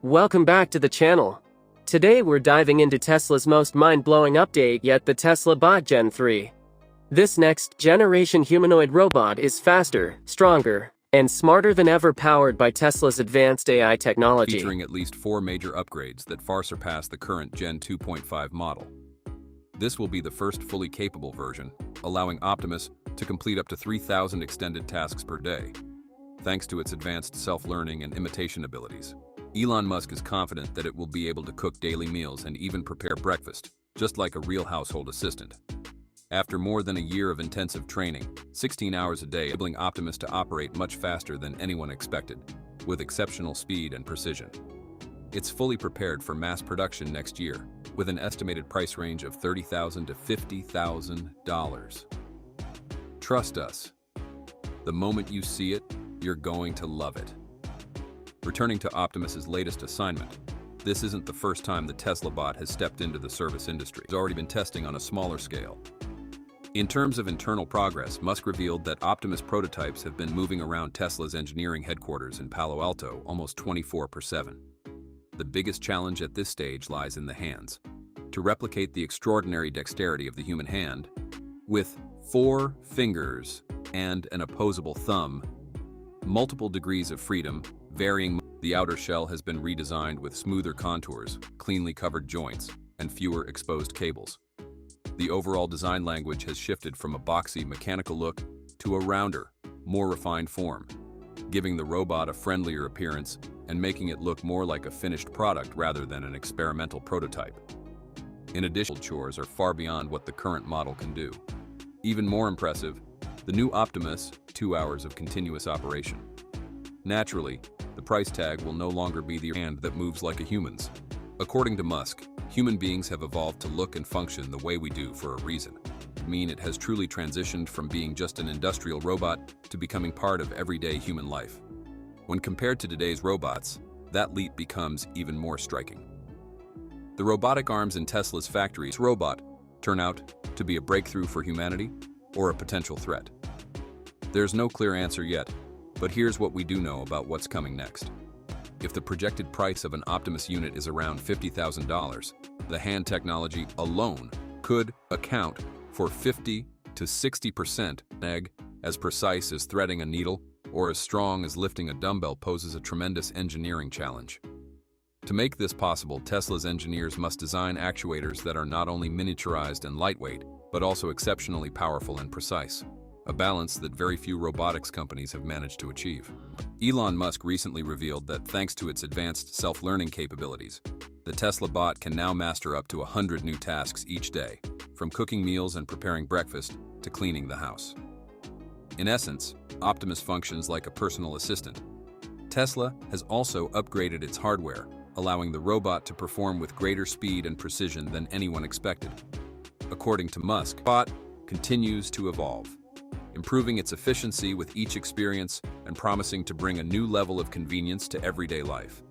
Welcome back to the channel. Today we're diving into Tesla's most mind-blowing update yet, the Tesla Bot Gen 3. This next-generation humanoid robot is faster, stronger, and smarter than ever, powered by Tesla's advanced AI technology. Featuring at least 4 major upgrades that far surpass the current Gen 2.5 model. This will be the first fully capable version, allowing Optimus to complete up to 3,000 extended tasks per day, thanks to its advanced self-learning and imitation abilities. Elon Musk is confident that it will be able to cook daily meals and even prepare breakfast, just like a real household assistant. After more than a year of intensive training, 16 hours a day, enabling Optimus to operate much faster than anyone expected, with exceptional speed and precision. It's fully prepared for mass production next year, with an estimated price range of $30,000 to $50,000. Trust us. The moment you see it, you're going to love it. Returning to Optimus's latest assignment, this isn't the first time the Tesla bot has stepped into the service industry. It's already been testing on a smaller scale. In terms of internal progress, Musk revealed that Optimus prototypes have been moving around Tesla's engineering headquarters in Palo Alto almost 24/7. The biggest challenge at this stage lies in the hands. To replicate the extraordinary dexterity of the human hand, with 4 fingers and an opposable thumb, multiple degrees of freedom, varying. The outer shell has been redesigned with smoother contours, cleanly covered joints, and fewer exposed cables. The overall design language has shifted from a boxy, mechanical look to a rounder, more refined form, giving the robot a friendlier appearance and making it look more like a finished product rather than an experimental prototype. In addition, chores are far beyond what the current model can do. Even more impressive, the new Optimus, 2 hours of continuous operation. Naturally, the price tag will no longer be the hand that moves like a human's. According to Musk, human beings have evolved to look and function the way we do for a reason. It has truly transitioned from being just an industrial robot to becoming part of everyday human life. When compared to today's robots, that leap becomes even more striking. The robotic arms in Tesla's factories robot turn out to be a breakthrough for humanity or a potential threat. There's no clear answer yet, but here's what we do know about what's coming next. If the projected price of an Optimus unit is around $50,000, the hand technology alone could account for 50 to 60%. Egg, as precise as threading a needle or as strong as lifting a dumbbell, poses a tremendous engineering challenge. To make this possible, Tesla's engineers must design actuators that are not only miniaturized and lightweight, but also exceptionally powerful and precise. A balance that very few robotics companies have managed to achieve. Elon Musk recently revealed that thanks to its advanced self-learning capabilities, the Tesla bot can now master up to 100 new tasks each day, from cooking meals and preparing breakfast to cleaning the house. In essence, Optimus functions like a personal assistant. Tesla has also upgraded its hardware, allowing the robot to perform with greater speed and precision than anyone expected. According to Musk, the bot continues to evolve, improving its efficiency with each experience and promising to bring a new level of convenience to everyday life.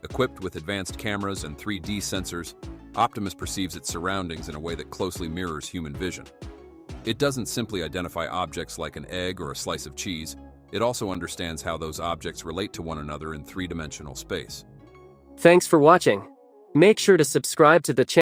Equipped with advanced cameras and 3D sensors, Optimus perceives its surroundings in a way that closely mirrors human vision. It doesn't simply identify objects like an egg or a slice of cheese, it also understands how those objects relate to one another in 3-dimensional space. Thanks for watching. Make sure to subscribe to the channel.